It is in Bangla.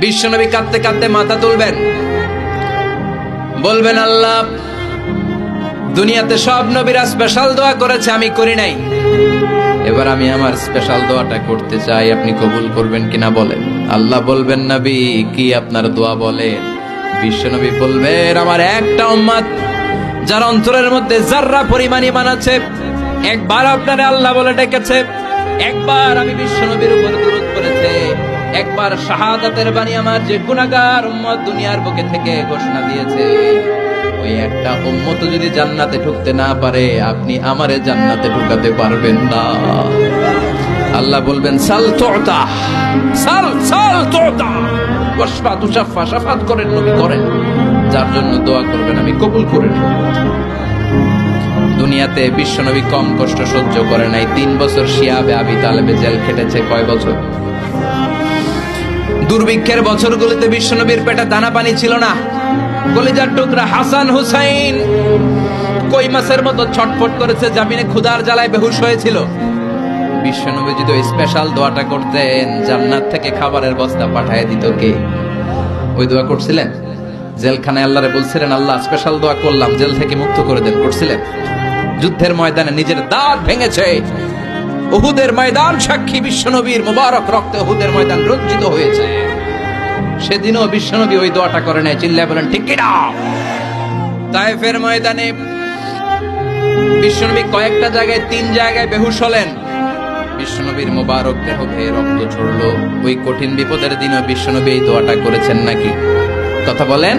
বিশ্বনবী কাঁদতে কাঁদতে মাথা তুলবেন, বলবেন আল্লাহ দুনিয়াতে সব নবীরা স্পেশাল দোয়া করেছে, আমি করি নাই, এবার আমি আমার স্পেশাল দোয়াটা করতে চাই, আপনি কবুল করবেন কিনা বলেন। আল্লাহ বলবেন নবী কি আপনার দোয়া বলেন? বিশ্বনবী বলবেন আমার একটা উম্মত যার অন্তরের মধ্যে যাররা পরিমাণ ঈমান আছে, একবার আপনারে আল্লাহ বলে ডেকেছে, একবার আমি বিশ্বনবীর উপর দুরূদ পড়েছে, একবার শাহাদাতের বাণী আমার যে গুনাহগার উম্মত দুনিয়ার বুকে থেকে ঘোষণা দিয়েছে, ওই একটা উম্মত যদি জান্নাতে ঢুকতে না পারে আপনি আমারে জান্নাতে ঢুকাতে পারবেন না। আল্লাহ বলবেন সাল তুতা, সাল সাল তুতা, ওয়াশফা তুশাফা, শাফাত করেন নবী করেন, যার জন্য দোয়া করবেন আমি কবুল করে নেব। দুনিয়াতে বিশ্বনবী কম কষ্ট সহ্য করে নাই, 3 বছর শিয়াবে আবি তালেবে জেল খেটেছে। কয় বছর? দুর্ভিক্ষের বছরগুলোতে বিশ্বনবীর পেটে দানা পানি ছিল না, কলিজার টুকরা হাসান হুসাইন কই মাছের মতো ছটফট করেছে, জামিনে ক্ষুধার জ্বালায় বেহুশ হয়েছিল। বিশ্বনবী যদি ওই স্পেশাল দোয়াটা করতেন, জান্নাত থেকে খাবারের বস্তা পাঠিয়ে দিত কে? ওই দোয়া করছিলেন? জেলখানায় আল্লাহরে বলছিলেন আল্লাহ স্পেশাল দোয়া করলাম, জেল থেকে মুক্ত করে দেন, করছিলেন? যুদ্ধের ময়দানে নিজের দাঁত ভেঙেছে, উহুদের ময়দান সাক্ষী, বিশ্বনবীর মুবারক রক্তে উহুদের ময়দান রঞ্জিত হয়েছে, সেদিনও বিশ্বনবী ওই দোয়াটা করে নাই। চিল্লায় বলেন ঠিক কি না? তায়েফের ময়দানে বিশ্বনবী কয়েকটা জায়গায় 3 জায়গায় বেহুশ হলেন, বিশ্বনবীর মুবারক দেহ বেয়ে রক্ত ঝরলো। ওই কঠিন বিপদের দিনও বিশ্বনবী এই দোয়াটা করেছেন নাকি? কথা বলেন।